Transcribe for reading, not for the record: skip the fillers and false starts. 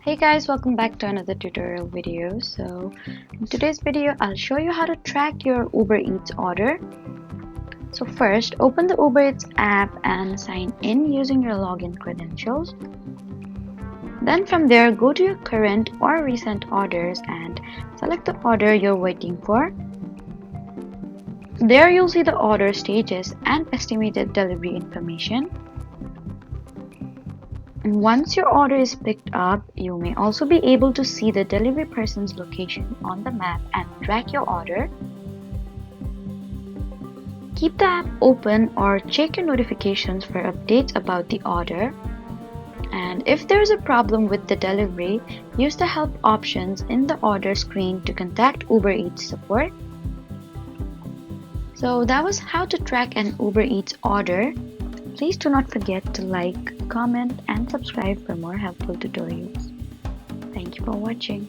Hey guys, welcome back to another tutorial video. So in today's video I'll show you how to track your Uber Eats order. So first, open the Uber Eats app and sign in using your login credentials. Then from there, go to your current or recent orders and select the order you're waiting for. There you'll see the order status and estimated delivery information. And once your order is picked up, you may also be able to see the delivery person's location on the map and track your order. Keep the app open or check your notifications for updates about the order. And if there is a problem with the delivery, use the help options in the order screen to contact Uber Eats support. So that was how to track an Uber Eats order. Please do not forget to like, comment, and subscribe for more helpful tutorials. Thank you for watching.